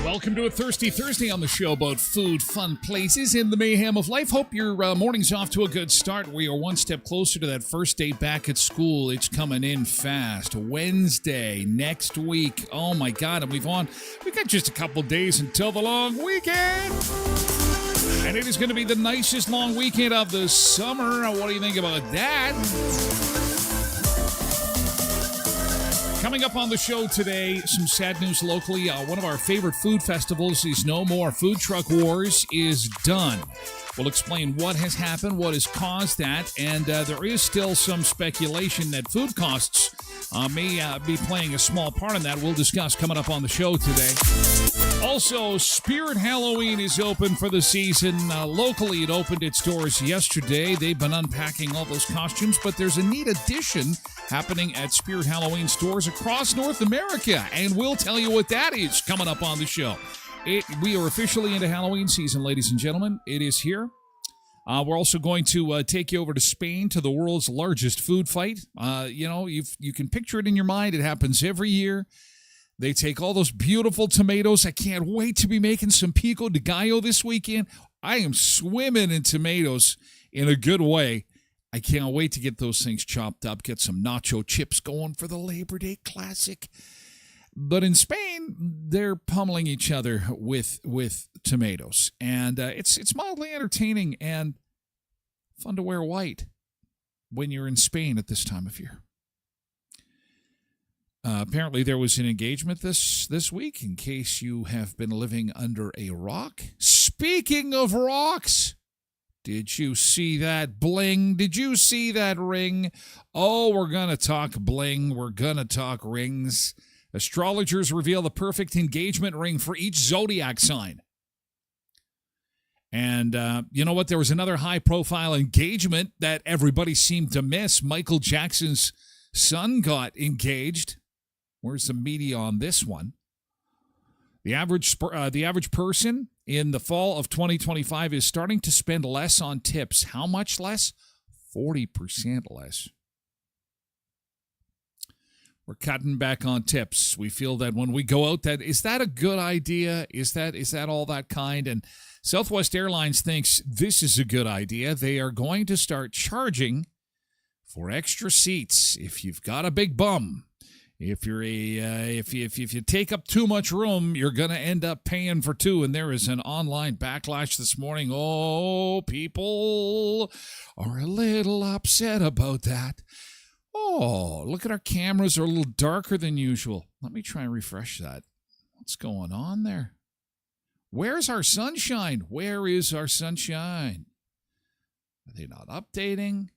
Welcome to a Thirsty Thursday on the show about food, fun places, and the mayhem of life. Hope your morning's off to a good start. We are one step closer to that first day back at school. It's coming in fast. Wednesday, next week. Oh my God, and we've got just a couple days until the long weekend. And it is going to be the nicest long weekend of the summer. What do you think about that? Coming up on the show today, some sad news locally. One of our favorite food festivals is no more. Food Truck Wars is done. We'll explain what has happened, what has caused that, and there is still some speculation that food costs may be playing a small part in that. We'll discuss coming up on the show today. Also, Spirit Halloween is open for the season. Locally, it opened its doors yesterday. They've been unpacking all those costumes, but there's a neat addition happening at Spirit Halloween stores across North America, and we'll tell you what that is coming up on the show. We are officially into Halloween season, ladies and gentlemen. It is here. We're also going to take you over to Spain to the world's largest food fight. You can picture it in your mind. It happens every year. They take all those beautiful tomatoes. I can't wait to be making some pico de gallo this weekend. I am swimming in tomatoes in a good way. I can't wait to get those things chopped up, get some nacho chips going for the Labor Day Classic. But in Spain, they're pummeling each other with tomatoes. And it's mildly entertaining and fun to wear white when you're in Spain at this time of year. Apparently, there was an engagement this week, in case you have been living under a rock. Speaking of rocks, did you see that bling? Did you see that ring? Oh, we're going to talk bling. We're going to talk rings. Astrologers reveal the perfect engagement ring for each zodiac sign. And you know what? There was another high-profile engagement that everybody seemed to miss. Michael Jackson's son got engaged. Where's the media on this one? The average person in the fall of 2025 is starting to spend less on tips. How much less? 40% less. We're cutting back on tips. We feel that when we go out, is that a good idea? Is that all that kind? And Southwest Airlines thinks this is a good idea. They are going to start charging for extra seats if you've got a big bum. If you're if you take up too much room, you're going to end up paying for two. And there is an online backlash this morning. Oh, people are a little upset about that. Oh, look at our cameras are a little darker than usual. Let me try and refresh that. What's going on there? Where's our sunshine? Where is our sunshine? Are they not updating?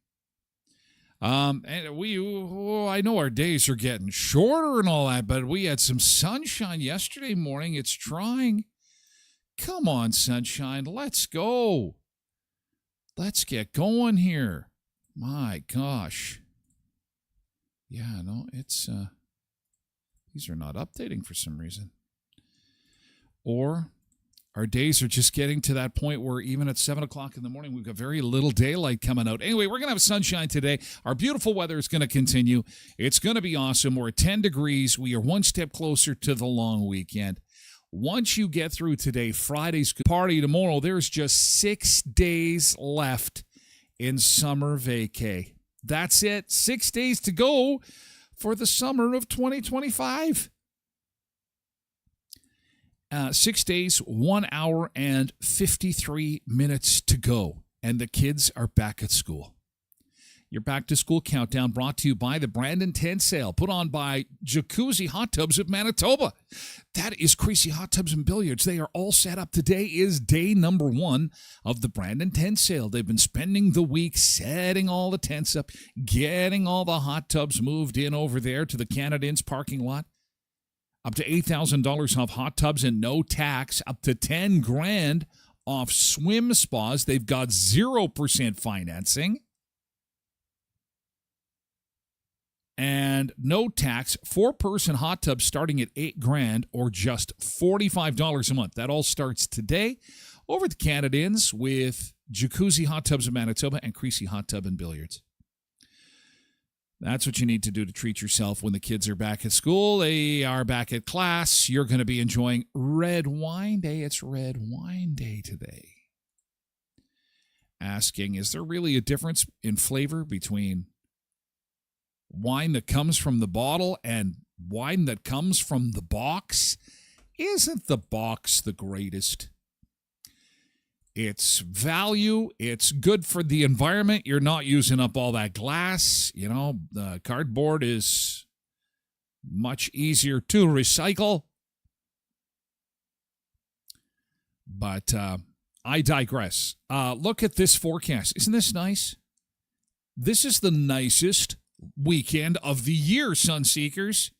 And I know our days are getting shorter and all that, but we had some sunshine yesterday morning. It's trying. Come on, sunshine. Let's go. Let's get going here. My gosh. Yeah, no, it's, these are not updating for some reason. Or our days are just getting to that point where even at 7 o'clock in the morning, we've got very little daylight coming out. Anyway, we're going to have sunshine today. Our beautiful weather is going to continue. It's going to be awesome. We're at 10 degrees. We are one step closer to the long weekend. Once you get through today, Friday's party tomorrow, there's just 6 days left in summer vacay. That's it. 6 days to go for the summer of 2025. 6 days, 1 hour, and 53 minutes to go. And the kids are back at school. Your back to school countdown brought to you by the Brandon Tent Sale, put on by Jacuzzi Hot Tubs of Manitoba. That is Crazy Hot Tubs and Billiards. They are all set up. Today is day number 1 of the Brandon Tent Sale. They've been spending the week setting all the tents up, getting all the hot tubs moved in over there to the Canada Inns parking lot. Up to $8,000 off hot tubs and no tax. Up to $10,000 off swim spas. They've got 0% financing. And no tax. 4-person hot tub starting at $8,000 or just $45 a month. That all starts today over at the Canada Inns with Jacuzzi Hot Tubs of Manitoba and Creasy Hot Tub and Billiards. That's what you need to do to treat yourself when the kids are back at school. They are back at class. You're going to be enjoying Red Wine Day. It's Red Wine Day today. Asking, is there really a difference in flavor between wine that comes from the bottle and wine that comes from the box? Isn't the box the greatest? It's value. It's good for the environment. You're not using up all that glass. You know, the cardboard is much easier to recycle. But I digress. Look at this forecast. Isn't this nice? This is the nicest weekend of the year, Sunseekers.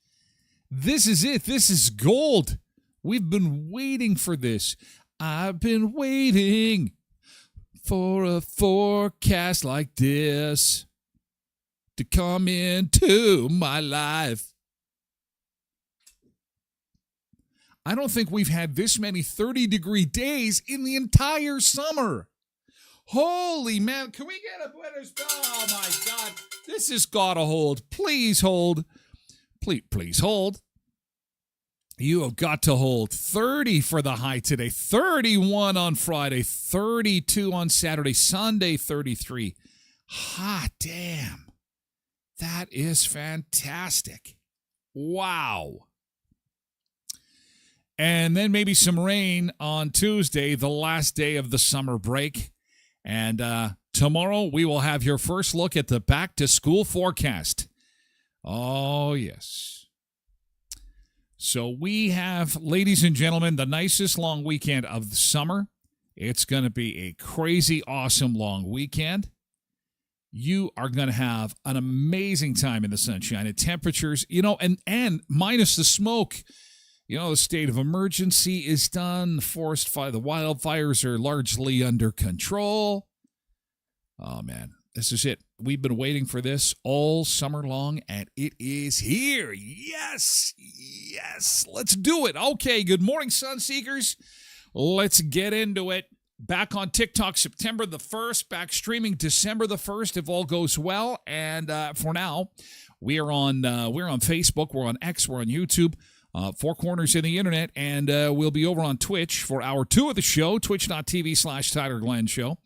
This is it. This is gold. We've been waiting for this. I've been waiting for a forecast like this to come into my life. I don't think we've had this many 30-degree days in the entire summer. Holy man, can we get a winner's bell? Oh, my God. This has got to hold. Please hold. Please hold. You have got to hold. 30 for the high today, 31 on Friday, 32 on Saturday, Sunday 33. Hot damn. That is fantastic. Wow. And then maybe some rain on Tuesday, the last day of the summer break. And tomorrow we will have your first look at the back-to-school forecast. Oh, yes. So we have, ladies and gentlemen, the nicest long weekend of the summer. It's going to be a crazy, awesome long weekend. You are going to have an amazing time in the sunshine and temperatures, you know, and minus the smoke. You know, the state of emergency is done. The forest fire, the wildfires are largely under control. Oh, man, this is it. We've been waiting for this all summer long, and it is here. Yes, yes, let's do it. Okay, good morning, Sunseekers. Let's get into it. Back on TikTok September the 1st, back streaming December the 1st if all goes well. And for now, we're on Facebook, we're on X, we're on YouTube. Four corners in the internet, and we'll be over on Twitch for hour 2 of the show, twitch.tv/Tyler Glen Show.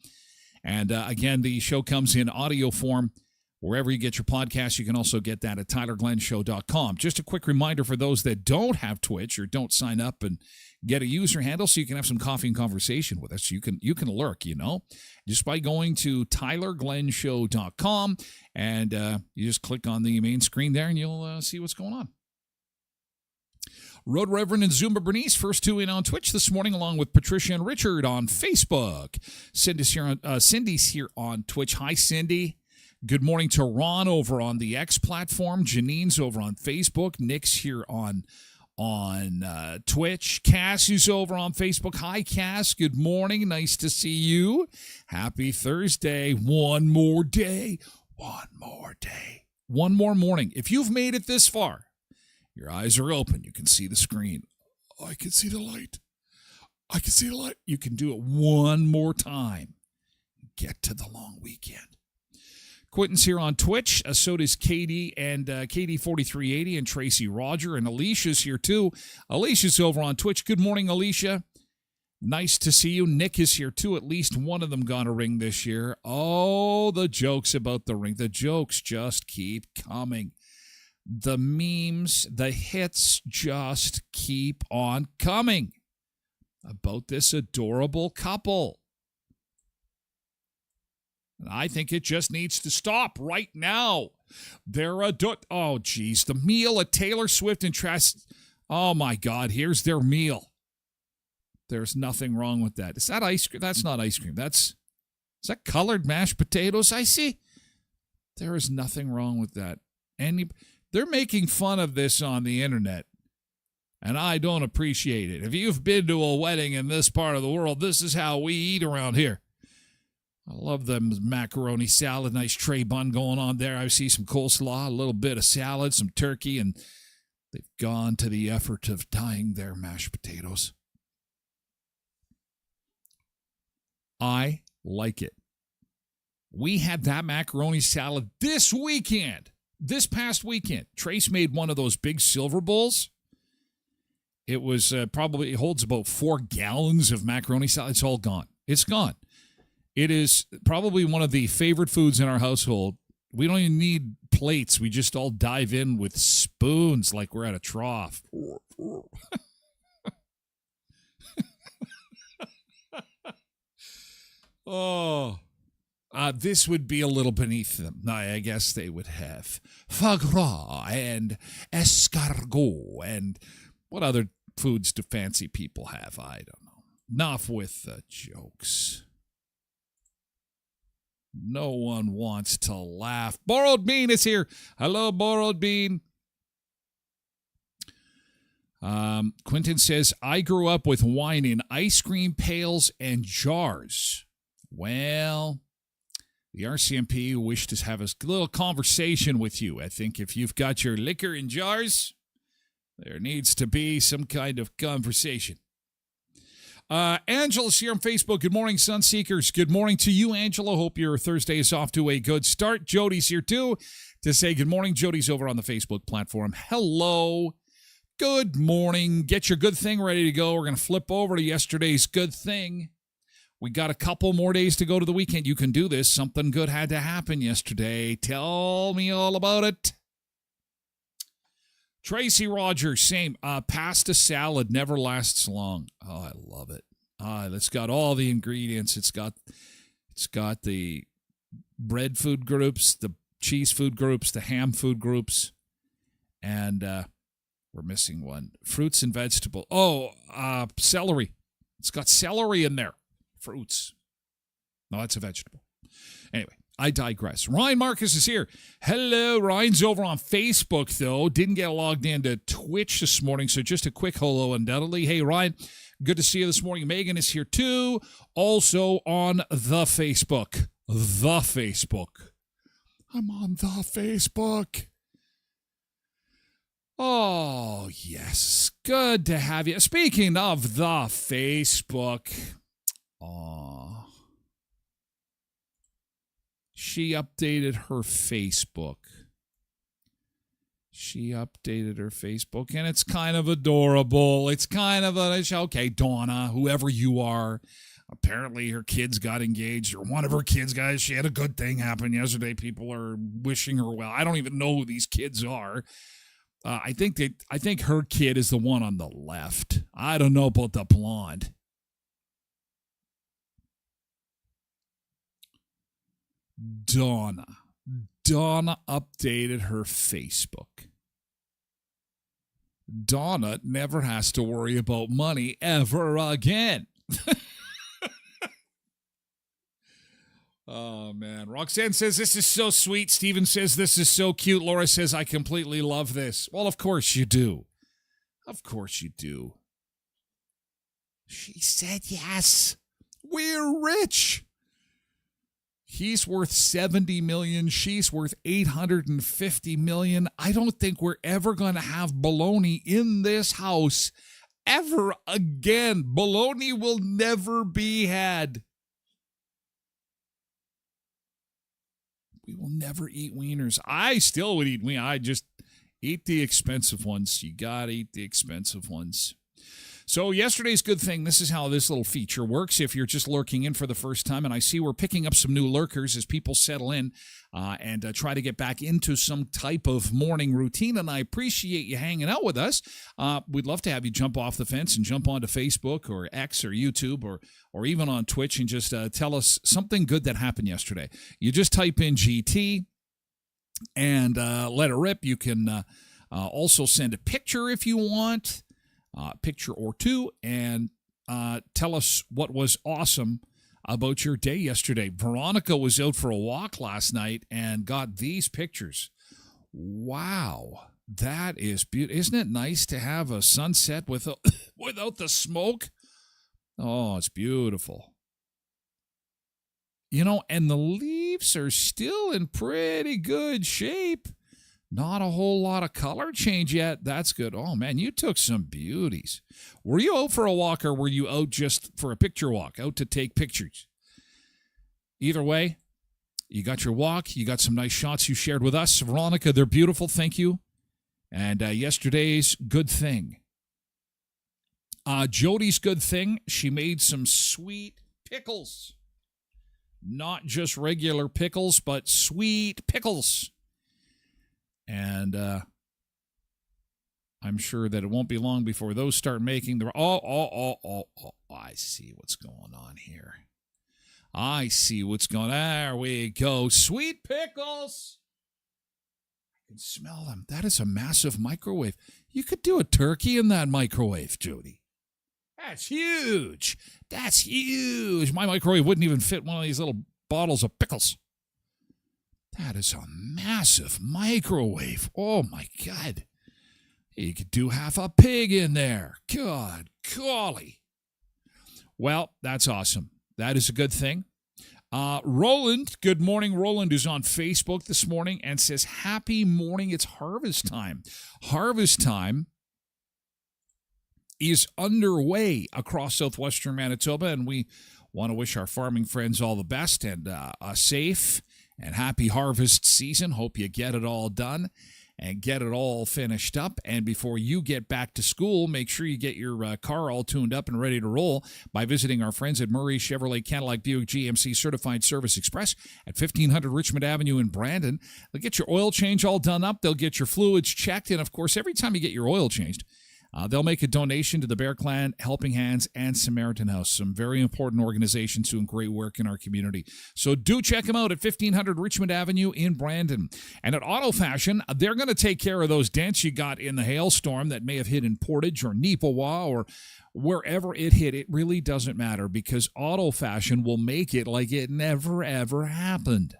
And again, the show comes in audio form Wherever you get your podcasts, you can also get that at tylerglenshow.com. Just a quick reminder for those that don't have Twitch or don't sign up and get a user handle so you can have some coffee and conversation with us. You can lurk, just by going to tylerglenshow.com, and you just click on the main screen there and you'll see what's going on. Road Reverend and Zumba Bernice, first two in on Twitch this morning, along with Patricia and Richard on Facebook. Cindy's here on Twitch. Hi, Cindy. Good morning to Ron over on the X platform. Janine's over on Facebook. Nick's here on Twitch. Cass is over on Facebook. Hi, Cass. Good morning. Nice to see you. Happy Thursday. One more day. One more day. One more morning. If you've made it this far, your eyes are open. You can see the screen. I can see the light. I can see the light. You can do it one more time. Get to the long weekend. Quentin's here on Twitch. So does Katie and Katie4380 and Tracy Roger. And Alicia's here too. Alicia's over on Twitch. Good morning, Alicia. Nice to see you. Nick is here too. At least one of them got a ring this year. Oh, the jokes about the ring. The jokes just keep coming. The memes, the hits just keep on coming about this adorable couple. I think it just needs to stop right now. Oh, geez. The meal at Taylor Swift and Oh, my God. Here's their meal. There's nothing wrong with that. Is that ice cream? That's not ice cream. Is that colored mashed potatoes I see? There is nothing wrong with that. They're making fun of this on the internet, and I don't appreciate it. If you've been to a wedding in this part of the world, this is how we eat around here. I love them macaroni salad, nice tray bun going on there. I see some coleslaw, a little bit of salad, some turkey, and they've gone to the effort of dyeing their mashed potatoes. I like it. We had that macaroni salad this past weekend. Trace made one of those big silver bowls. It was it holds about 4 gallons of macaroni salad. It's all gone. It's gone. It is probably one of the favorite foods in our household. We don't even need plates. We just all dive in with spoons like we're at a trough. This would be a little beneath them. I guess they would have foie gras and escargot and what other foods do fancy people have? I don't know. Enough with the jokes. No one wants to laugh. Borrowed Bean is here. Hello, Borrowed Bean. Quentin says, I grew up with wine in ice cream pails and jars. Well, the RCMP wished to have a little conversation with you. I think if you've got your liquor in jars, there needs to be some kind of conversation. Angela's here on Facebook. Good morning, Sunseekers. Good morning to you, Angela. Hope your Thursday is off to a good start. Jody's here, too, to say good morning. Jody's over on the Facebook platform. Hello. Good morning. Get your good thing ready to go. We're going to flip over to yesterday's good thing. We got a couple more days to go to the weekend. You can do this. Something good had to happen yesterday. Tell me all about it. Tracy Rogers, same. Pasta salad never lasts long. Oh, I love it. It's got all the ingredients. It's got the bread food groups, the cheese food groups, the ham food groups, and we're missing one. Fruits and vegetable. Celery. It's got celery in there. Fruits. No, that's a vegetable. Anyway. I digress. Ryan Marcus is here. Hello. Ryan's over on Facebook, though. Didn't get logged into Twitch this morning, so just a quick hello, undoubtedly. Hey, Ryan, good to see you this morning. Megan is here, too. Also on the Facebook. The Facebook. I'm on the Facebook. Oh, yes. Good to have you. Speaking of the Facebook. She updated her Facebook. And it's kind of adorable. It's kind of okay, Donna, whoever you are, Apparently her kids got engaged, or one of her kids, guys. She had a good thing happen yesterday. People are wishing her well. I don't even know who these kids are. I think her kid is the one on the left. I don't know about the blonde. Donna updated her Facebook. Donna never has to worry about money ever again. Oh, man. Roxanne says, this is so sweet. Steven says, this is so cute. Laura says, I completely love this. Well, of course you do. Of course you do. She said yes. We're rich. He's worth $70 million. She's worth $850 million. I don't think we're ever going to have baloney in this house ever again. Baloney will never be had. We will never eat wieners. I still would eat wieners. I just eat the expensive ones. You got to eat the expensive ones. So yesterday's good thing, this is how this little feature works. If you're just lurking in for the first time, and I see we're picking up some new lurkers as people settle in and try to get back into some type of morning routine, and I appreciate you hanging out with us. We'd love to have you jump off the fence and jump onto Facebook or X or YouTube or even on Twitch and just tell us something good that happened yesterday. You just type in GT and let it rip. You can also send a picture if you want. Picture or two, and tell us what was awesome about your day yesterday. Veronica was out for a walk last night and got these pictures. Wow, that is beautiful. Isn't it nice to have a sunset without the smoke? Oh, it's beautiful. You know, and the leaves are still in pretty good shape. Not a whole lot of color change yet. That's good. Oh, man, you took some beauties. Were you out for a walk, or were you out just for a picture walk, out to take pictures? Either way, you got your walk. You got some nice shots you shared with us. Veronica, they're beautiful. Thank you. And yesterday's good thing. Jody's good thing. She made some sweet pickles. Not just regular pickles, but sweet pickles. And I'm sure that it won't be long before those start making the... Oh, I see what's going on here. I see what's going on. There we go. Sweet pickles. I can smell them. That is a massive microwave. You could do a turkey in that microwave, Jody. That's huge. That's huge. My microwave wouldn't even fit one of these little bottles of pickles. That is a massive microwave. Oh, my God. You could do half a pig in there. God, golly. Well, that's awesome. That is a good thing. Roland, good morning. Roland is on Facebook this morning and says, happy morning. It's harvest time. Harvest time is underway across southwestern Manitoba, and we want to wish our farming friends all the best and a safe and happy harvest season. Hope you get it all done and get it all finished up. And before you get back to school, make sure you get your car all tuned up and ready to roll by visiting our friends at Murray Chevrolet Cadillac Buick GMC Certified Service Express at 1500 Richmond Avenue in Brandon. They'll get your oil change all done up. They'll get your fluids checked. And, of course, every time you get your oil changed, they'll make a donation to the Bear Clan, Helping Hands, and Samaritan House, some very important organizations doing great work in our community. So do check them out at 1500 Richmond Avenue in Brandon. And at Auto Fashion, they're going to take care of those dents you got in the hailstorm that may have hit in Portage or Neepawa or wherever it hit. It really doesn't matter because Auto Fashion will make it like it never, ever happened.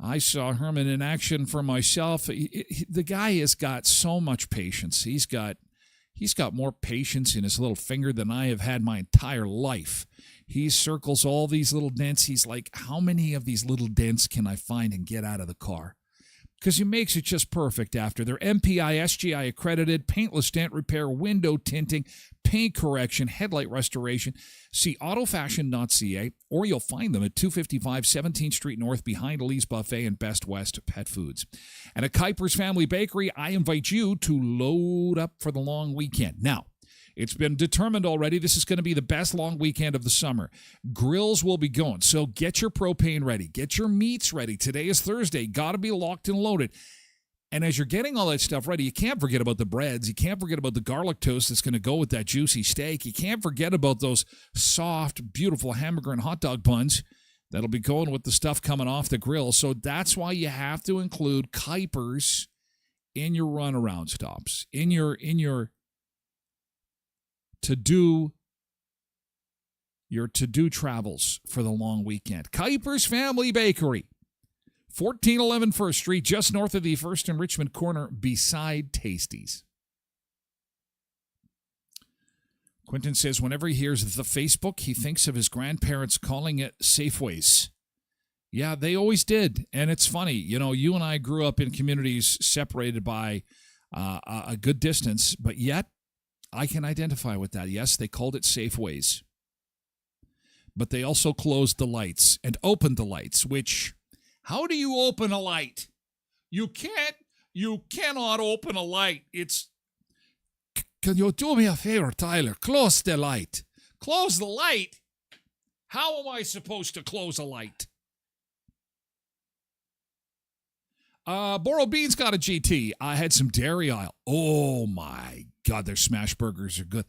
I saw Herman in action for myself. The guy has got so much patience. He's got more patience in his little finger than I have had my entire life. He circles all these little dents. He's like, how many of these little dents can I find and get out of the car? Because he makes it just perfect after. They're MPI, SGI accredited, paintless dent repair, window tinting, paint correction, headlight restoration. See autofashion.ca, or you'll find them at 255 17th Street North behind Lee's Buffet and Best West Pet Foods. And at Kuiper's Family Bakery, I invite you to load up for the long weekend. Now, It's been determined already this is going to be the best long weekend of the summer. Grills will be going, so get your propane ready. Get your meats ready. Today is Thursday. Got to be locked and loaded. And as you're getting all that stuff ready, you can't forget about the breads. You can't forget about the garlic toast that's going to go with that juicy steak. You can't forget about those soft, beautiful hamburger and hot dog buns that'll be going with the stuff coming off the grill. So that's why you have to include Kuipers in your runaround stops, in your to-do travels for the long weekend. Kuipers Family Bakery, 1411 First Street, just north of the First and Richmond corner, beside Tasties. Quentin says whenever he hears the Facebook, he thinks of his grandparents calling it Safeways. Yeah, they always did. And it's funny, you and I grew up in communities separated by a good distance, but yet I can identify with that. Yes, they called it Safeways. But they also closed the lights and opened the lights, which, how do you open a light? You cannot open a light. Can you do me a favor, Tyler? Close the light. Close the light? How am I supposed to close a light? Boro Beans got a GT. I had some Dairy Isle. Oh, my God, their smash burgers are good.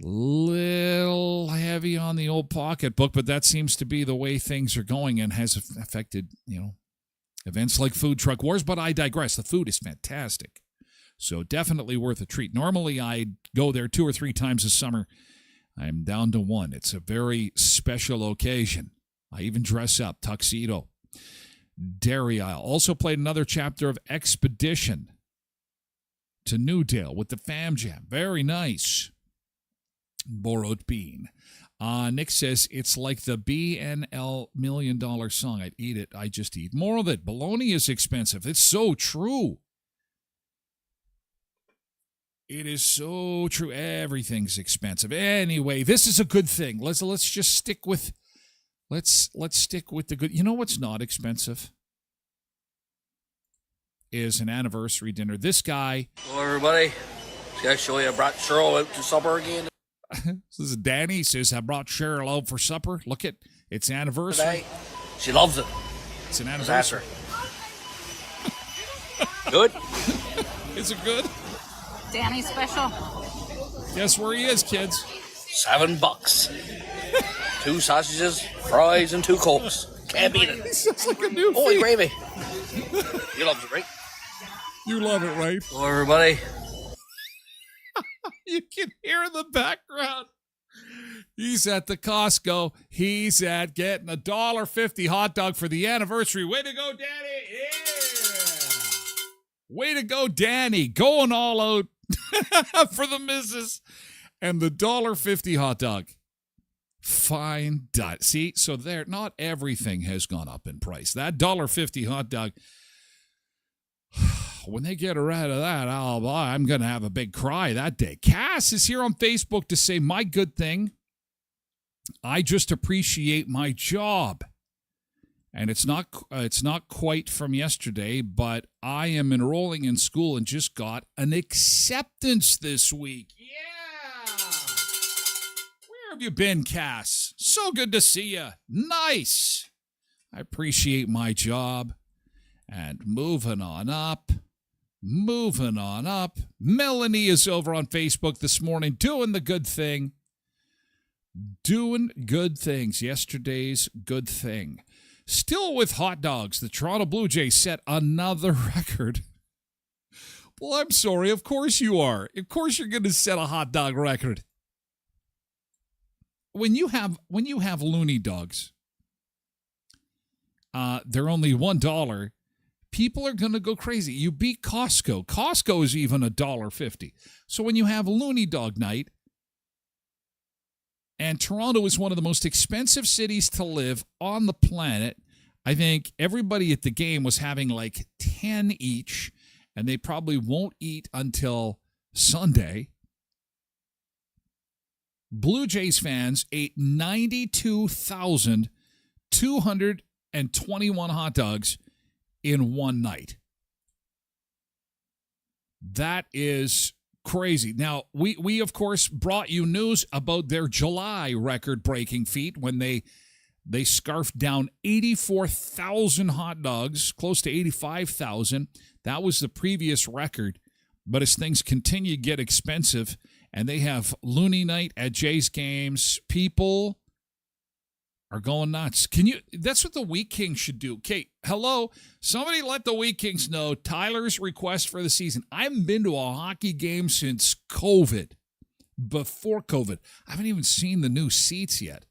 Little heavy on the old pocketbook, but that seems to be the way things are going and has affected, events like Food Truck Wars. But I digress. The food is fantastic. So definitely worth a treat. Normally, I go there 2 or 3 times a summer. I'm down to 1. It's a very special occasion. I even dress up, tuxedo. Dairy Isle. Also played another chapter of Expedition to Newdale with the Fam Jam. Very nice. Borrowed bean. Nick says, it's like the BNL $1 million song. I'd eat it. I just eat more of it. Bologna is expensive. It's so true. It is so true. Everything's expensive. Anyway, this is a good thing. Let's just stick with let's stick with the good. You know what's not expensive? Is an anniversary dinner. This guy. Hello, everybody. Actually, I brought Cheryl out to supper again. This is Danny. He says, I brought Cheryl out for supper. Look at it's anniversary. Today. She loves it. It's an anniversary. Good? Is it good? Danny special. Guess where he is, kids? $7. 2 sausages, fries, and 2 Cokes. Can't beat it. Sounds like a new Holy feed. gravy. You love it, right? You love it, right? Hello, everybody. You can hear in the background. He's at the Costco. He's at getting a $1.50 hot dog for the anniversary. Way to go, Danny. Yeah. Way to go, Danny. Going all out for the missus. And the $1.50 hot dog. Fine. See, so there, not everything has gone up in price. That $1.50 hot dog, when they get rid of that, I'm going to have a big cry that day. Cass is here on Facebook to say, my good thing, I just appreciate my job. And it's not quite from yesterday, but I am enrolling in school and just got an acceptance this week. Yeah! Where have you been, Cass? So good to see you. Nice. I appreciate my job. And moving on up. Melanie is over on Facebook this morning doing the good thing. Doing good things. Yesterday's good thing. Still with hot dogs, the Toronto Blue Jays set another record. Well, I'm sorry. Of course you are. Of course you're going to set a hot dog record. When you have loony dogs, they're only $1. People are going to go crazy. You beat Costco. Costco is even $1.50. So when you have loony dog night, and Toronto is one of the most expensive cities to live on the planet. I think everybody at the game was having like 10 each, and they probably won't eat until Sunday. Blue Jays fans ate 92,221 hot dogs in one night. That is Crazy. Now, we of course brought you news about their July record-breaking feat when they scarfed down 84,000 hot dogs, close to 85,000. That was the previous record. But as things continue to get expensive and they have Looney Night at Jay's games, people are going nuts. That's what the Wheat Kings should do. Okay, hello, somebody let the Wheat Kings know Tyler's request for the season. I haven't been to a hockey game since COVID, before COVID. I haven't even seen the new seats yet.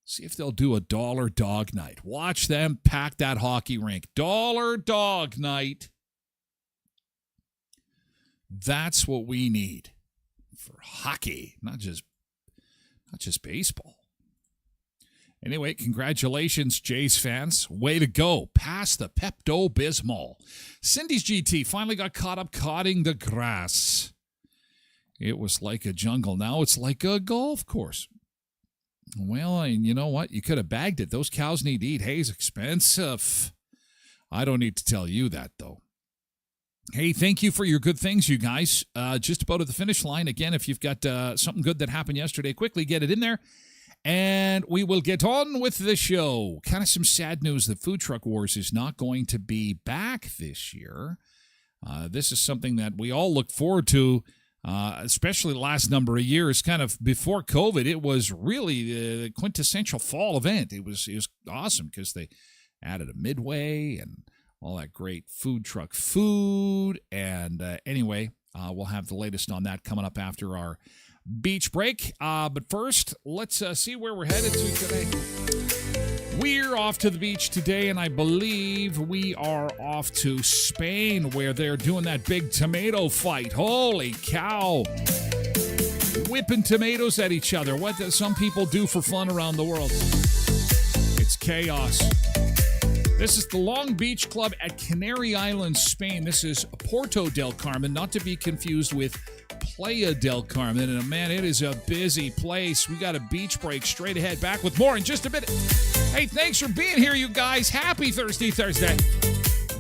See if they'll do a dollar dog night. Watch them pack that hockey rink. Dollar dog night. That's what we need for hockey, not just baseball. Anyway, congratulations, Jays fans. Way to go. Pass the Pepto-Bismol. Cindy's GT finally got caught up cutting the grass. It was like a jungle. Now it's like a golf course. Well, and you know what? You could have bagged it. Those cows need to eat. Hay's expensive. I don't need to tell you that, though. Hey, thank you for your good things, you guys. Just about at the finish line. Again, if you've got something good that happened yesterday, quickly get it in there. And we will get on with the show. Kind of some sad news. The Food Truck Wars is not going to be back this year. This is something that we all look forward to, especially the last number of years. Kind of before COVID, it was really the quintessential fall event. It was awesome because they added a midway and all that great food truck food. And anyway, we'll have the latest on that coming up after our beach break. But first, let's see where we're headed to today. We're off to the beach today, and I believe we are off to Spain, where they're doing that big tomato fight. Holy cow. Whipping tomatoes at each other. What do some people do for fun around the world? It's chaos. This is the Long Beach Club at Canary Islands, Spain. This is Porto del Carmen, not to be confused with Playa del Carmen. And man, it is a busy place. We got a beach break straight ahead. Back with more in just a minute. Hey, thanks for being here, you guys. Happy Thursday.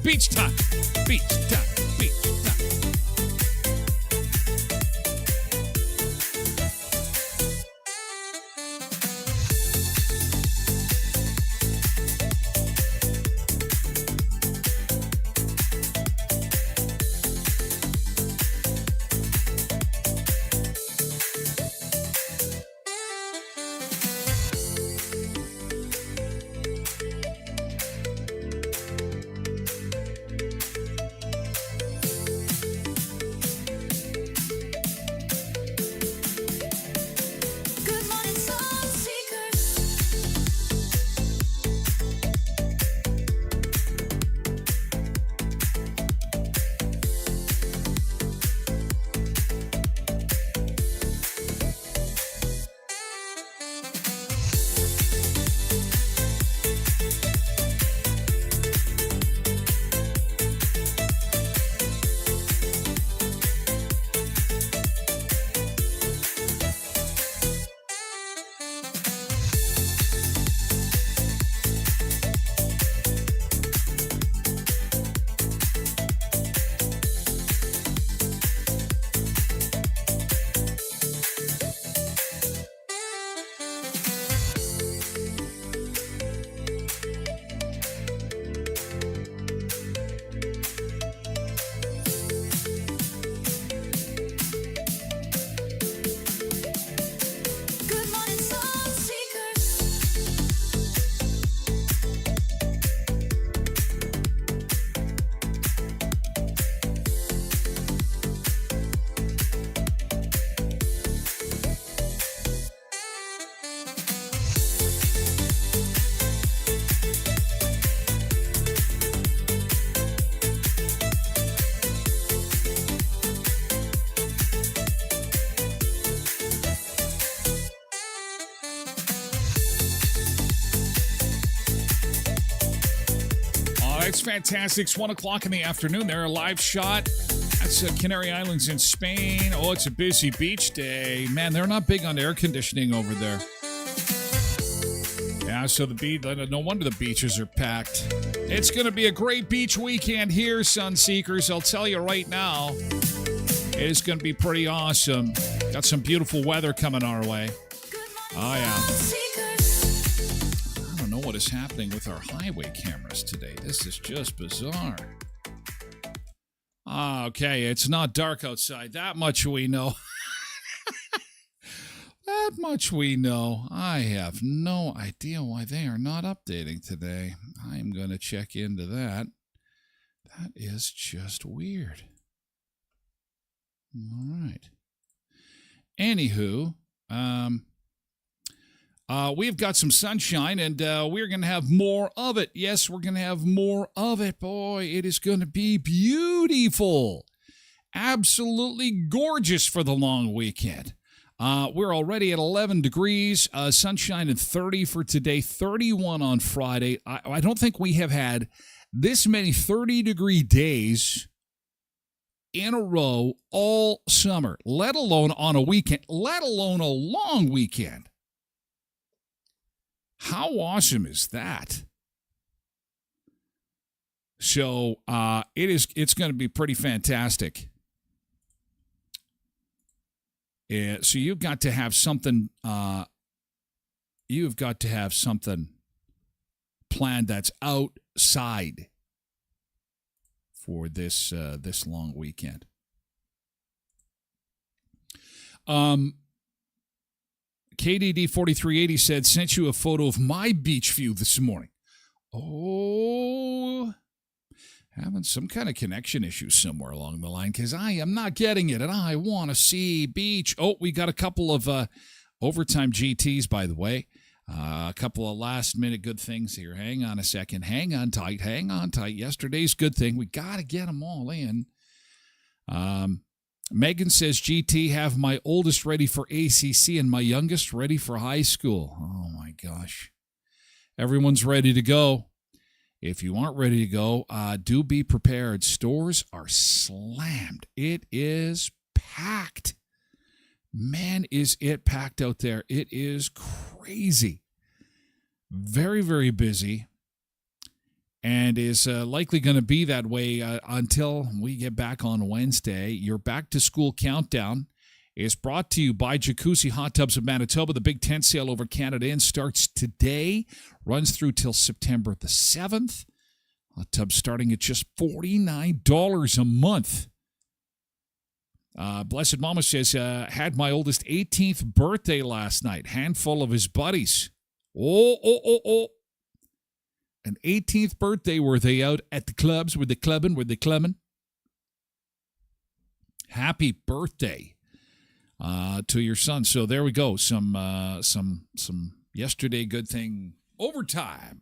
Beach time. Beach time. Beach time. It's fantastic. It's 1 o'clock in the afternoon. They're a live shot. That's Canary Islands in Spain. Oh, it's a busy beach day. Man, they're not big on air conditioning over there. Yeah, so no wonder the beaches are packed. It's going to be a great beach weekend here, Sunseekers. I'll tell you right now. It is going to be pretty awesome. Got some beautiful weather coming our way. Oh, yeah. I don't know what is happening with our highway cameras today. This is just bizarre. Okay, it's not dark outside. That much we know. That much we know. I have no idea why they are not updating today. I'm going to check into that. That is just weird. All right. Anywho, we've got some sunshine, and we're going to have more of it. Yes, we're going to have more of it. Boy, it is going to be beautiful. Absolutely gorgeous for the long weekend. We're already at 11 degrees, sunshine and 30 for today, 31 on Friday. I don't think we have had this many 30-degree days in a row all summer, let alone on a weekend, let alone a long weekend. How awesome is that? So it's going to be pretty fantastic. So you've got to have something. You've got to have something planned that's outside for this long weekend. KDD 4380 said, sent you a photo of my beach view this morning. Oh, having some kind of connection issue somewhere along the line because I am not getting it, and I want to see beach. Oh, we got a couple of overtime GTs, by the way. A couple of last-minute good things here. Hang on a second. Hang on tight. Hang on tight. Yesterday's good thing. We got to get them all in. Megan says, GT, have my oldest ready for ACC and my youngest ready for high school. Oh, my gosh. Everyone's ready to go. If you aren't ready to go, do be prepared. Stores are slammed. It is packed. Man, is it packed out there. It is crazy. Very, very busy. And is likely going to be that way until we get back on Wednesday. Your back-to-school countdown is brought to you by Jacuzzi Hot Tubs of Manitoba. The big tent sale over Canada Inn starts today, runs through till September the 7th. Hot tubs starting at just $49 a month. Blessed Mama says, had my oldest 18th birthday last night. Handful of his buddies. Oh. An 18th birthday. Were they out at the clubs? Were they clubbing? Happy birthday to your son. So there we go. Some yesterday good thing. Overtime.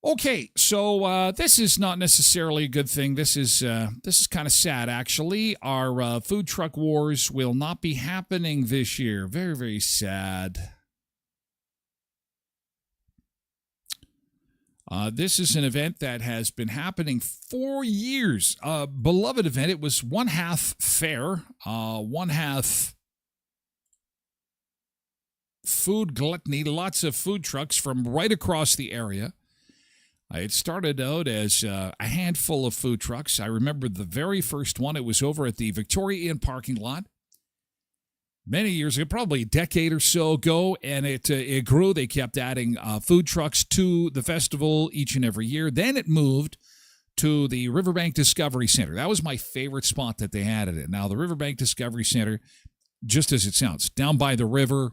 Okay, so this is not necessarily a good thing. This is kind of sad, actually. Our food truck wars will not be happening this year. Very, very sad. This is an event that has been happening for years. Beloved event. It was one half fair, one half food gluttony, lots of food trucks from right across the area. It started out as a handful of food trucks. I remember the very first one. It was over at the Victoria Inn parking lot many years ago, probably a decade or so ago, and it grew. They kept adding food trucks to the festival each and every year. Then it moved to the Riverbank Discovery Center. That was my favorite spot that they had at it. Now, the Riverbank Discovery Center, just as it sounds, down by the river.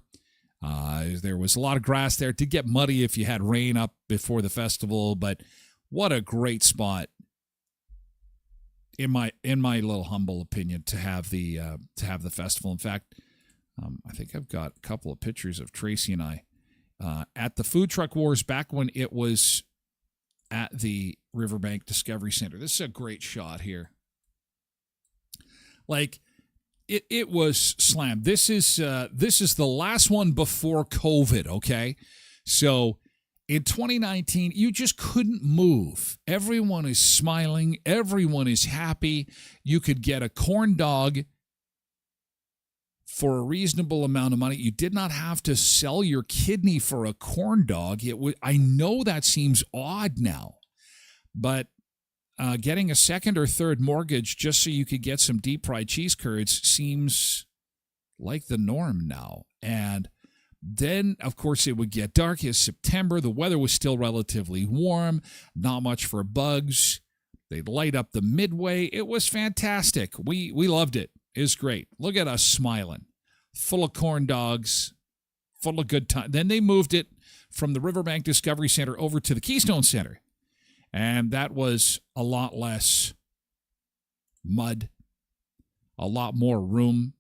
There was a lot of grass there. It did get muddy if you had rain up before the festival, but what a great spot, in my little humble opinion, to have the festival. In fact, I think I've got a couple of pictures of Tracy and I at the Food Truck Wars back when it was at the Riverbank Discovery Center. This is a great shot here. Like, it was slammed. This is the last one before COVID, okay? So in 2019, you just couldn't move. Everyone is smiling. Everyone is happy. You could get a corn dog for a reasonable amount of money. You did not have to sell your kidney for a corn dog. I know that seems odd now, but getting a second or third mortgage just so you could get some deep fried cheese curds seems like the norm now. And then, of course, it would get dark. It's September. The weather was still relatively warm, not much for bugs. They'd light up the midway. It was fantastic. We loved it. It was great. Look at us smiling, full of corn dogs, full of good time. Then they moved it from the Riverbank Discovery Center over to the Keystone Center. And that was a lot less mud, a lot more room.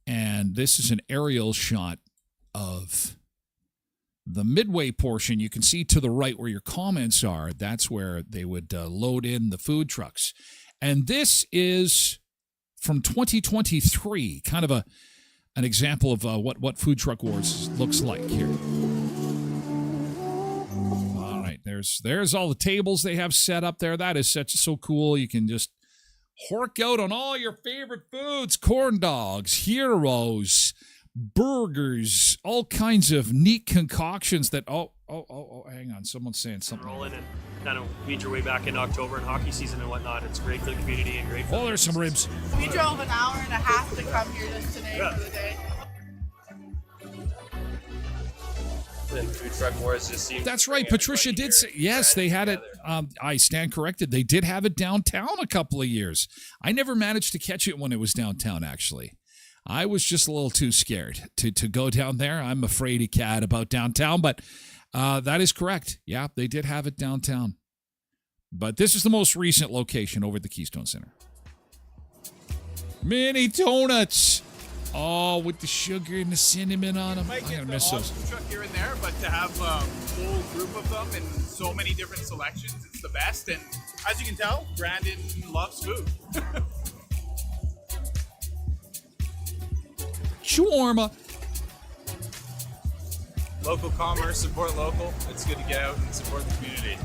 And this is an aerial shot of the midway portion. You can see to the right where your comments are. That's where they would load in the food trucks. And this is from 2023, kind of an example of what Food Truck Wars looks like here. All right, there's all the tables they have set up there. That is so cool. You can just hork out on all your favorite foods, corn dogs, heroes, burgers, all kinds of neat concoctions that, hang on, someone's saying something. Roll in and kind of weed your way back in October and hockey season and whatnot. It's great for the community and great for there's some ribs. We drove an hour and a half to come here just today for the day. And Food Truck Wars just seems. That's right. Patricia did say, yes, they had it. I stand corrected. They did have it downtown a couple of years. I never managed to catch it when it was downtown, actually. I was just a little too scared to go down there. I'm a fraidy cat about downtown, but that is correct. Yeah, they did have it downtown. But this is the most recent location over at the Keystone Center. Mini donuts. Oh, with the sugar and the cinnamon on them. I'm going to miss those. Food truck here and there, but to have a whole group of them and so many different selections, it's the best. And as you can tell, Brandon loves food. Shawarma. Local commerce, support local. It's good to get out and support the community.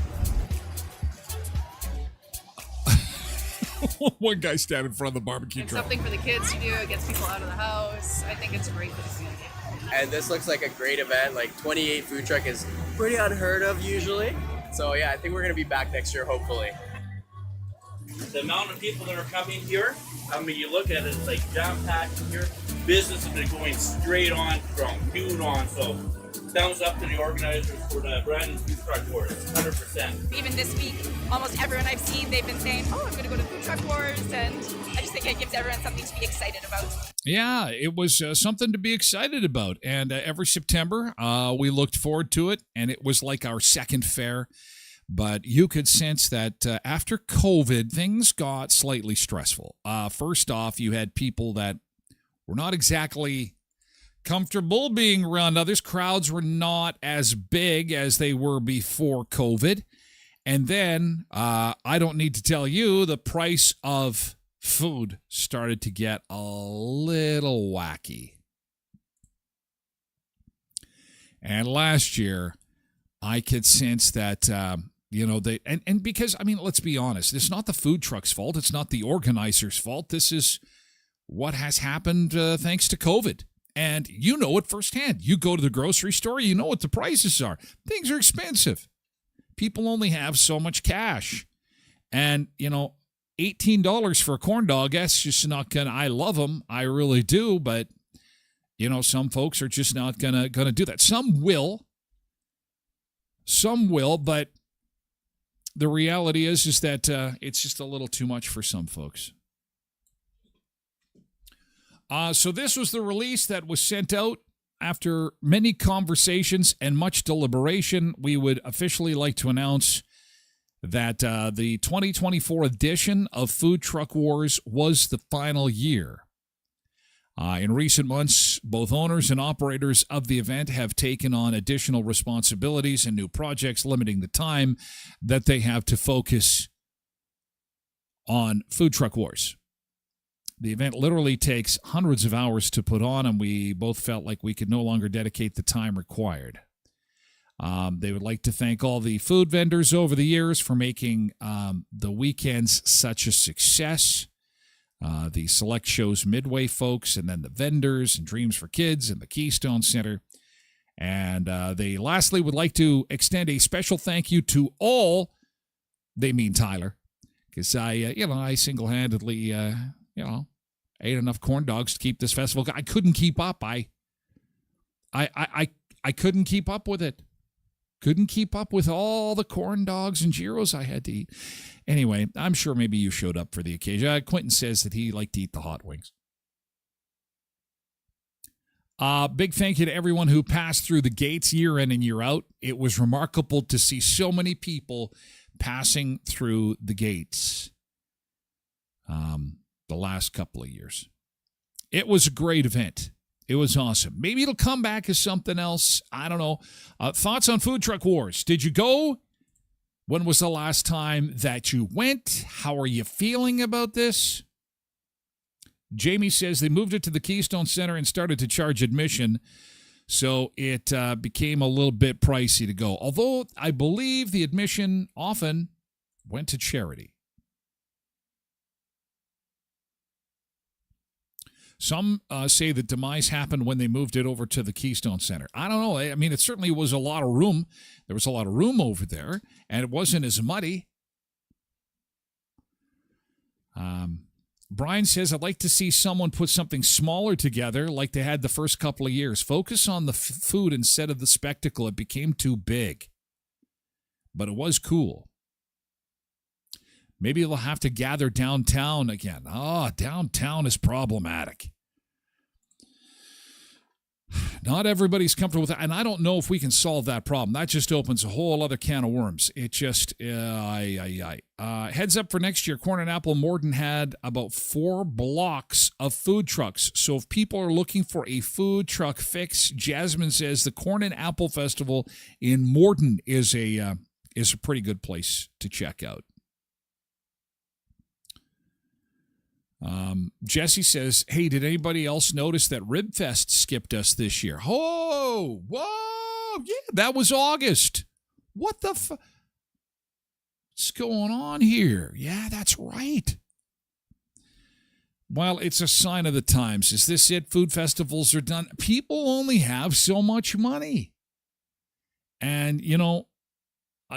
One guy standing in front of the barbecue It's truck. something for the kids to do. It gets people out of the house. I think it's great for the community. And this looks like a great event. Like 28 food truck is pretty unheard of usually. So yeah, I think we're gonna be back next year, hopefully. The amount of people that are coming here, I mean, you look at it, it's like jam-packed here. Business has been going straight on from noon on, so thumbs up to the organizers for the Brandon Food Truck Wars, 100%. Even this week, almost everyone I've seen, they've been saying, I'm going to go to Food Truck Wars, and I just think it gives everyone something to be excited about. Yeah, it was something to be excited about. And every September, we looked forward to it, and it was like our second fair. But you could sense that after COVID, things got slightly stressful. First off, you had people that were not exactly comfortable being around others. Crowds were not as big as they were before COVID. And then, I don't need to tell you, the price of food started to get a little wacky. And last year, I could sense that, and because, I mean, let's be honest, it's not the food truck's fault. It's not the organizer's fault. This is what has happened thanks to COVID. And you know it firsthand. You go to the grocery store, you know what the prices are. Things are expensive. People only have so much cash. And, $18 for a corn dog, that's just not going to, I love them. I really do. But, some folks are just not going to do that. Some will, but the reality is that it's just a little too much for some folks. So this was the release that was sent out after many conversations and much deliberation. We would officially like to announce that the 2024 edition of Food Truck Wars was the final year. In recent months, both owners and operators of the event have taken on additional responsibilities and new projects, limiting the time that they have to focus on Food Truck Wars. The event literally takes hundreds of hours to put on, and we both felt like we could no longer dedicate the time required. They would like to thank all the food vendors over the years for making the weekends such a success. The Select Shows Midway folks, and then the vendors and Dreams for Kids and the Keystone Center. And they lastly would like to extend a special thank you to all They mean Tyler. Because I single-handedly, ate enough corn dogs to keep this festival. I couldn't keep up. I couldn't keep up with it. Couldn't keep up with all the corn dogs and gyros I had to eat. Anyway, I'm sure maybe you showed up for the occasion. Quentin says that he liked to eat the hot wings. Big thank you to everyone who passed through the gates year in and year out. It was remarkable to see so many people passing through the gates the last couple of years. It was a great event. It was awesome. Maybe it'll come back as something else. I don't know. Thoughts on Food Truck Wars? Did you go? When was the last time that you went? How are you feeling about this? Jamie says they moved it to the Keystone Center and started to charge admission, so it became a little bit pricey to go. Although I believe the admission often went to charity. Some say the demise happened when they moved it over to the Keystone Center. I don't know. I mean, it certainly was a lot of room. There was a lot of room over there, and it wasn't as muddy. Brian says, I'd like to see someone put something smaller together like they had the first couple of years. Focus on the food instead of the spectacle. It became too big. But it was cool. Maybe they'll have to gather downtown again. Downtown is problematic. Not everybody's comfortable with that, and I don't know if we can solve that problem. That just opens a whole other can of worms. It just, heads up for next year, Corn and Apple Morden had about 4 blocks of food trucks. So if people are looking for a food truck fix, Jasmine says the Corn and Apple Festival in Morden is a pretty good place to check out. Jesse says, hey, did anybody else notice that Ribfest skipped us this year? Oh, whoa, yeah, that was August. What the what's going on here? Yeah, that's right. Well, it's a sign of the times. Is this it? Food festivals are done. People only have so much money. And,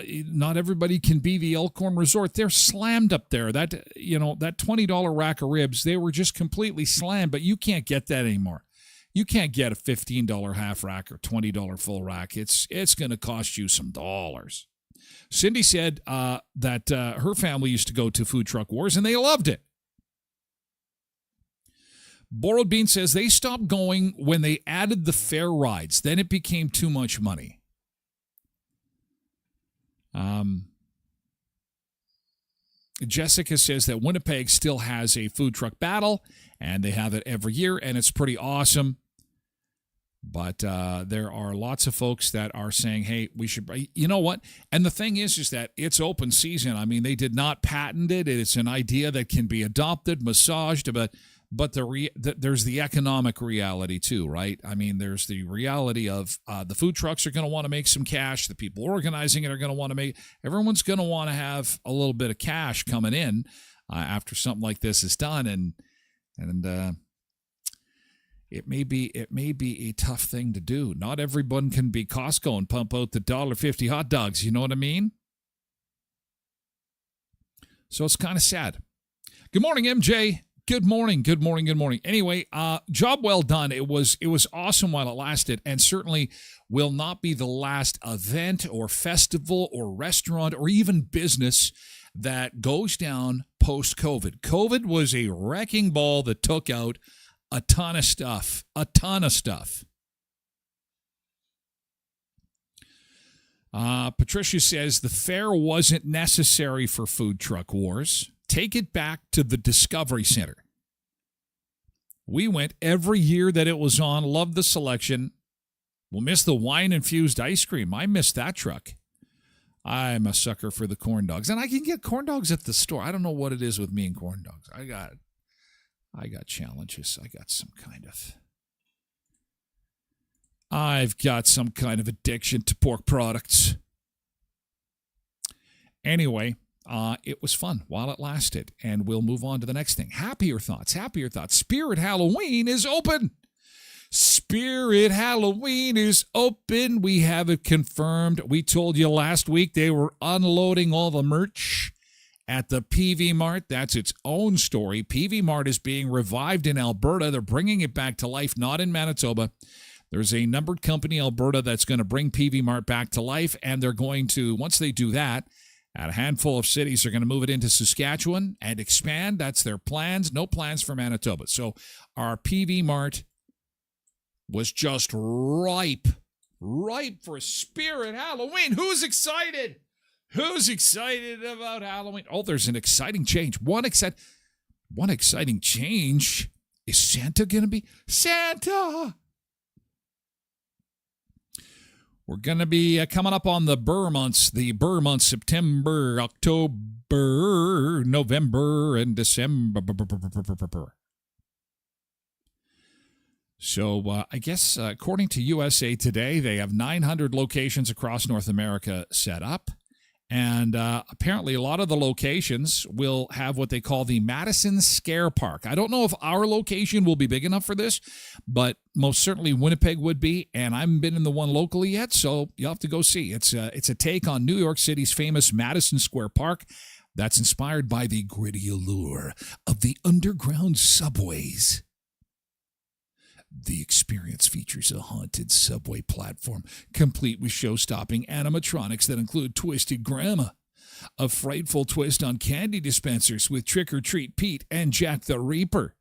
not everybody can be the Elkhorn Resort. They're slammed up there. That $20 rack of ribs, they were just completely slammed, but you can't get that anymore. You can't get a $15 half rack or $20 full rack. It's going to cost you some dollars. Cindy said that her family used to go to Food Truck Wars, and they loved it. Borrowed Bean says they stopped going when they added the fair rides. Then it became too much money. Jessica says that Winnipeg still has a food truck battle, and they have it every year, and it's pretty awesome. But there are lots of folks that are saying, hey, we should, you know what? And the thing is that it's open season. I mean, they did not patent it. It's an idea that can be adopted, massaged, but there's the economic reality too, right? I mean, there's the reality of the food trucks are going to want to make some cash. The people organizing it are going to want to make. Everyone's going to want to have a little bit of cash coming in after something like this is done, and it may be a tough thing to do. Not everyone can be Costco and pump out the $1.50 hot dogs. You know what I mean? So it's kind of sad. Good morning, MJ. Good morning. Anyway, job well done. It was awesome while it lasted, and certainly will not be the last event or festival or restaurant or even business that goes down post-COVID. COVID was a wrecking ball that took out a ton of stuff. Patricia says the fair wasn't necessary for Food Truck Wars. Take it back to the Discovery Center. We went every year that it was on. Loved the selection. We'll miss the wine-infused ice cream. I missed that truck. I'm a sucker for the corn dogs. And I can get corn dogs at the store. I don't know what it is with me and corn dogs. I got challenges. I've got some kind of addiction to pork products. Anyway, it was fun while it lasted, and we'll move on to the next thing. Happier thoughts. Spirit Halloween is open. Spirit Halloween is open. We have it confirmed. We told you last week they were unloading all the merch. at the PV Mart. That's its own story. PV Mart is being revived in Alberta. They're bringing it back to life, not in Manitoba. There's a numbered company, Alberta, that's going to bring PV Mart back to life, and they're going to, once they do that, at a handful of cities, they're going to move it into Saskatchewan and expand. That's their plans. No plans for Manitoba. So our PV Mart was just ripe for Spirit Halloween. Who's excited? Who's excited about Halloween? Oh, there's an exciting change. One exciting change. Is Santa going to be? Santa! We're going to be coming up on the Burr months. The Burr months, September, October, November, and December. So I guess according to USA Today, they have 900 locations across North America set up. And apparently a lot of the locations will have what they call the Madison Scare Park. I don't know if our location will be big enough for this, but most certainly Winnipeg would be. And I haven't been in the one locally yet, so you'll have to go see. It's a take on New York City's famous Madison Square Park that's inspired by the gritty allure of the underground subways. The experience features a haunted subway platform, complete with show-stopping animatronics that include Twisted Grandma, a frightful twist on candy dispensers with Trick or Treat Pete and Jack the Reaper.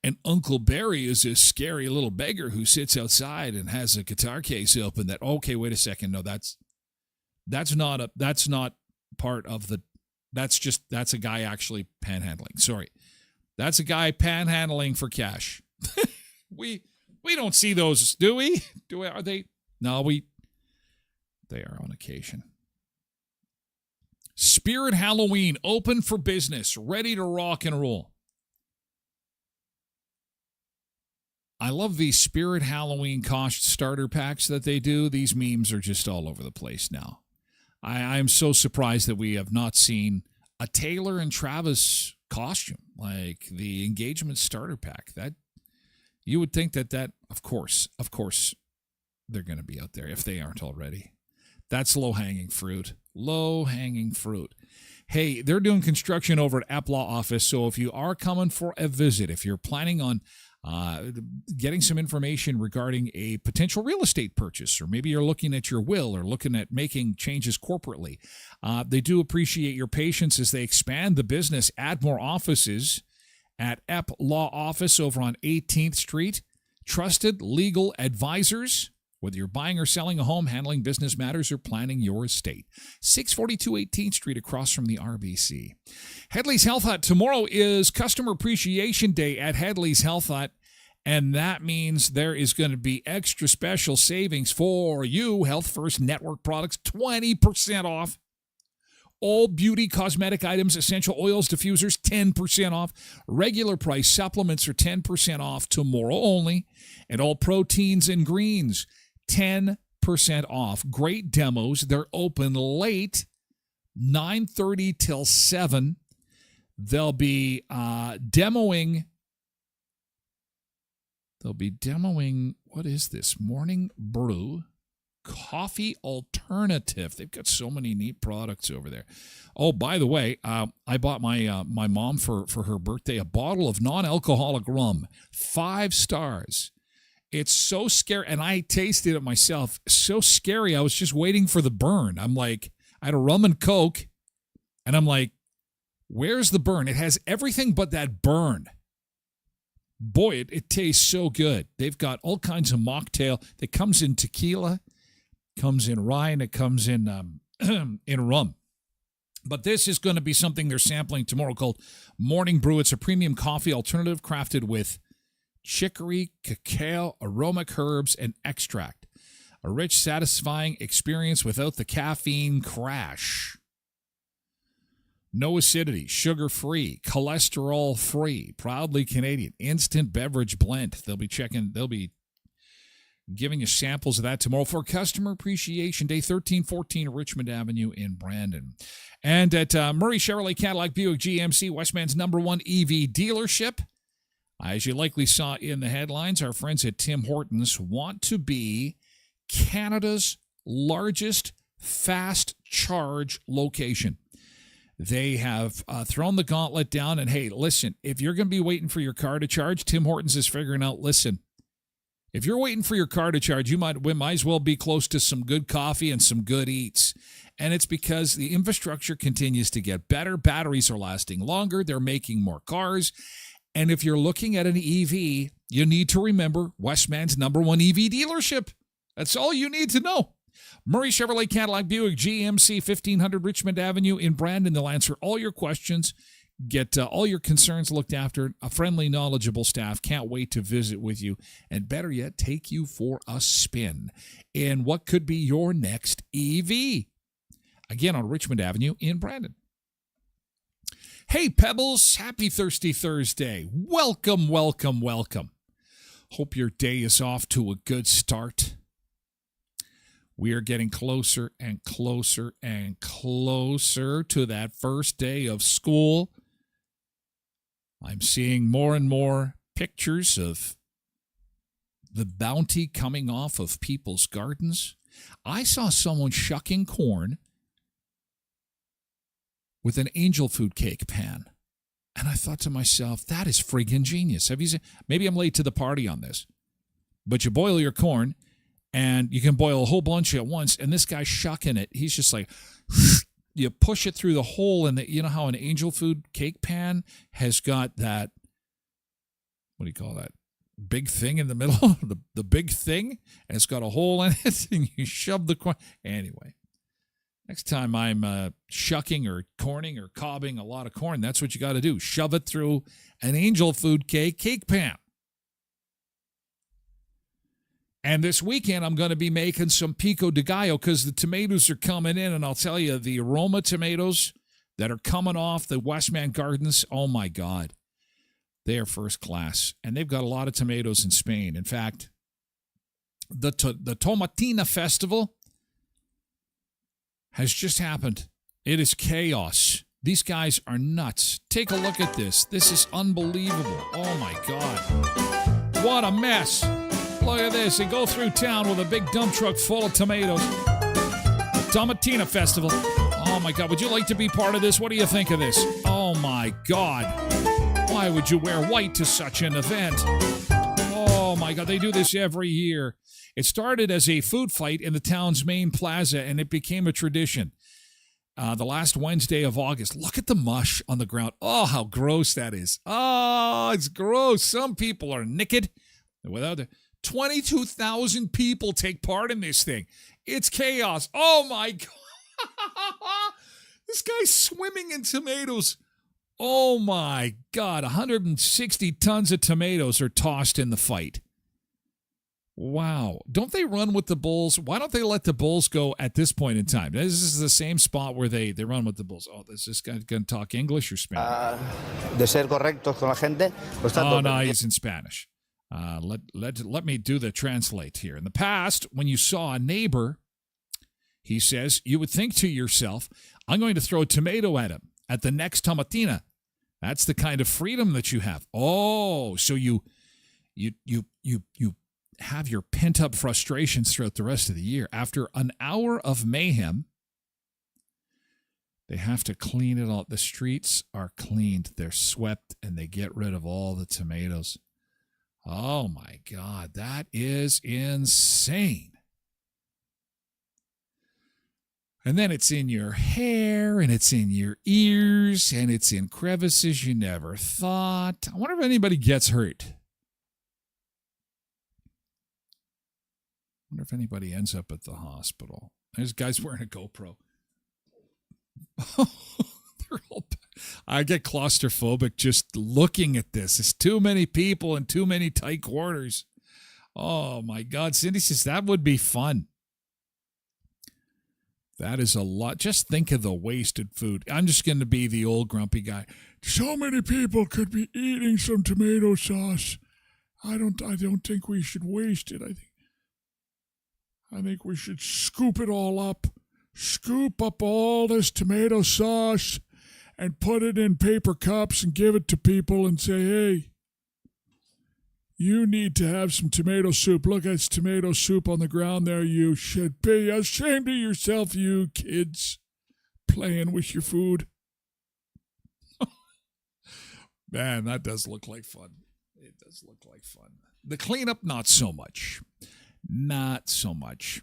And Uncle Barry is a scary little beggar who sits outside and has a guitar case open that, okay, wait a second, no, that's not part of the, that's a guy actually panhandling, sorry. That's a guy panhandling for cash. We don't see those, do we? Are they? No, they are on occasion. Spirit Halloween, open for business, ready to rock and roll. I love these Spirit Halloween cost starter packs that they do. These memes are just all over the place now. I'm so surprised that we have not seen a Taylor and Travis costume, like the engagement starter pack. That you would think that of course they're going to be out there if they aren't already. That's low-hanging fruit. Hey, they're doing construction over at Eplaw office, so if you are coming for a visit, if you're planning on getting some information regarding a potential real estate purchase, or maybe you're looking at your will or looking at making changes corporately, they do appreciate your patience as they expand the business, add more offices at Ep Law Office over on 18th Street. Trusted legal advisors, whether you're buying or selling a home, handling business matters, or planning your estate. 642 18th Street across from the RBC. Headley's Health Hut. Tomorrow is Customer Appreciation Day at Headley's Health Hut, and that means there is going to be extra special savings for you. Health First Network products, 20% off. All beauty, cosmetic items, essential oils, diffusers, 10% off. Regular price supplements are 10% off tomorrow only. And all proteins and greens, 10% off. Great demos. They're open late, 9:30 till 7. They'll be demoing. What is this? Morning Brew Coffee Alternative. They've got so many neat products over there. Oh, by the way, I bought my mom for her birthday a bottle of non-alcoholic rum. 5 stars. It's so scary, and I tasted it myself. So scary. I was just waiting for the burn. I'm like, I had a rum and Coke, and I'm like, where's the burn? It has everything but that burn. Boy, it tastes so good. They've got all kinds of mocktail. It comes in tequila, comes in rye, and it comes in in rum. But this is going to be something they're sampling tomorrow called Morning Brew. It's a premium coffee alternative crafted with chicory, cacao, aromatic herbs, and extract. A rich, satisfying experience without the caffeine crash. No acidity, sugar-free, cholesterol-free, proudly Canadian, instant beverage blend. They'll be giving you samples of that tomorrow for Customer Appreciation Day, 1314 Richmond Avenue in Brandon. And at Murray Chevrolet Cadillac Buick GMC, Westman's #1 EV dealership. As you likely saw in the headlines, our friends at Tim Hortons want to be Canada's largest fast charge location. They have thrown the gauntlet down, and hey, listen, if you're going to be waiting for your car to charge, Tim Hortons is figuring out, listen, if you're waiting for your car to charge, you might as well be close to some good coffee and some good eats. And it's because the infrastructure continues to get better. Batteries are lasting longer. They're making more cars. And if you're looking at an EV, you need to remember Westman's #1 EV dealership. That's all you need to know. Murray Chevrolet Cadillac Buick GMC 1500 Richmond Avenue in Brandon. They'll answer all your questions, get all your concerns looked after. A friendly, knowledgeable staff. Can't wait to visit with you. And better yet, take you for a spin in what could be your next EV. Again, on Richmond Avenue in Brandon. Hey, Pebbles. Happy Thirsty Thursday. Welcome, welcome, welcome. Hope your day is off to a good start. We are getting closer and closer and closer to that first day of school. I'm seeing more and more pictures of the bounty coming off of people's gardens. I saw someone shucking corn with an angel food cake pan. And I thought to myself, that is friggin' genius. Have you seen? Maybe I'm late to the party on this. But you boil your corn, and you can boil a whole bunch at once, and this guy's shucking it. He's just like, you push it through the hole in the, you know how an angel food cake pan has got that, what do you call that? Big thing in the middle, the big thing, and it's got a hole in it, and you shove the corn. Anyway, next time I'm shucking or corning or cobbing a lot of corn, that's what you got to do. Shove it through an angel food cake pan. And this weekend, I'm going to be making some pico de gallo because the tomatoes are coming in. And I'll tell you, the aroma tomatoes that are coming off the Westman Gardens, oh, my God. They are first class. And they've got a lot of tomatoes in Spain. In fact, the Tomatina Festival has just happened. It is chaos. These guys are nuts. Take a look at this. This is unbelievable. Oh, my God. What a mess. Look at this. They go through town with a big dump truck full of tomatoes. The Tomatina Festival. Oh, my God. Would you like to be part of this? What do you think of this? Oh, my God. Why would you wear white to such an event? Oh, my God. They do this every year. It started as a food fight in the town's main plaza, and it became a tradition. The last Wednesday of August. Look at the mush on the ground. Oh, how gross that is. Oh, it's gross. Some people are naked without it. 22,000 people take part in this thing. It's chaos. Oh, my God. This guy's swimming in tomatoes. Oh, my God. 160 tons of tomatoes are tossed in the fight. Wow. Don't they run with the bulls? Why don't they let the bulls go at this point in time? This is the same spot where they run with the bulls. Oh, this guy going to talk English or Spanish? De ser correctos con la gente. Oh, no, he's in Spanish. Let me do the translate here. In the past, when you saw a neighbor, he says, you would think to yourself, I'm going to throw a tomato at him at the next tomatina. That's the kind of freedom that you have. Oh, so you have your pent-up frustrations throughout the rest of the year. After an hour of mayhem, they have to clean it all. The streets are cleaned. They're swept, and they get rid of all the tomatoes. Oh, my God. That is insane. And then it's in your hair, and it's in your ears, and it's in crevices you never thought. I wonder if anybody gets hurt. I wonder if anybody ends up at the hospital. There's guys wearing a GoPro. They're all... I get claustrophobic just looking at this. It's too many people in too many tight quarters. Oh, my God. Cindy says that would be fun. That is a lot. Just think of the wasted food. I'm just going to be the old grumpy guy. So many people could be eating some tomato sauce. I don't think we should waste it. I think we should scoop it all up. Scoop up all this tomato sauce and put it in paper cups and give it to people and say, hey, you need to have some tomato soup. Look, it's tomato soup on the ground there. You should be ashamed of yourself, you kids. playing with your food. Man, that does look like fun. It does look like fun. The cleanup, not so much. Not so much.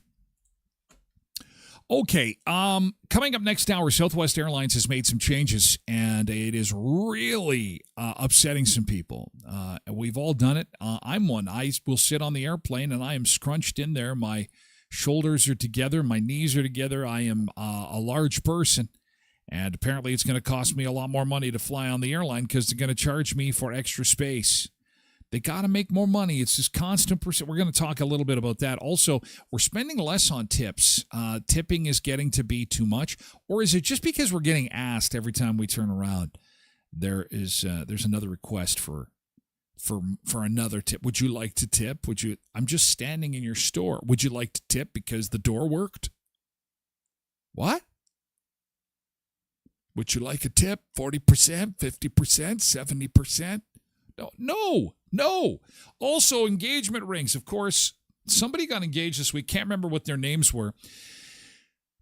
Okay, coming up next hour, Southwest Airlines has made some changes, and it is really upsetting some people. We've all done it. I'm one. I will sit on the airplane, and I am scrunched in there. My shoulders are together. My knees are together. I am a large person, and apparently it's going to cost me a lot more money to fly on the airline because they're going to charge me for extra space. They got to make more money. It's this constant percent. We're going to talk a little bit about that. Also, we're spending less on tips. Tipping is getting to be too much, or is it just because we're getting asked every time we turn around? There's another request for another tip. Would you like to tip? Would you? I'm just standing in your store. Would you like to tip because the door worked? What? Would you like a tip? 40%, 50%, 70%? No. Also, engagement rings. Of course, somebody got engaged this week. Can't remember what their names were.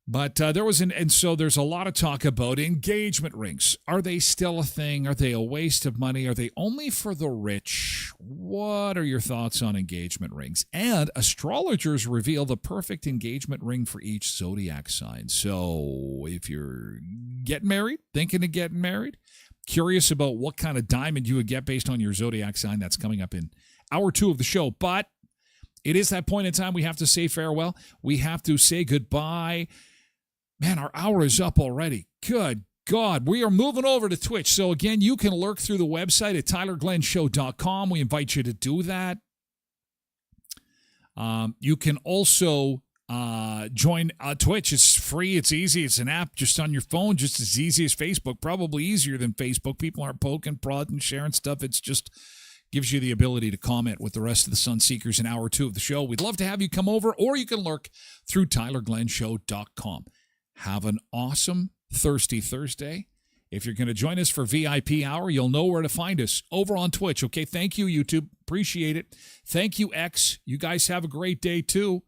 But there was so there's a lot of talk about engagement rings. Are they still a thing? Are they a waste of money? Are they only for the rich? What are your thoughts on engagement rings? And astrologers reveal the perfect engagement ring for each zodiac sign. So if you're getting married, thinking of getting married, curious about what kind of diamond you would get based on your zodiac sign, that's coming up in hour 2 of the show. But it is that point in time we have to say farewell. We have to say goodbye. Man, our hour is up already. Good God. We are moving over to Twitch. So, again, you can lurk through the website at tylerglenshow.com. We invite you to do that. You can also join Twitch. It's free. It's easy. It's an app just on your phone, just as easy as Facebook. Probably easier than Facebook. People aren't poking, prodding, sharing stuff. It's just gives you the ability to comment with the rest of the Sunseekers in hour 2 of the show. We'd love to have you come over, or you can lurk through tylerglenshow.com. Have an awesome Thirsty Thursday. If you're going to join us for VIP hour, you'll know where to find us over on Twitch. Okay, thank you, YouTube. Appreciate it. Thank you, X. You guys have a great day, too.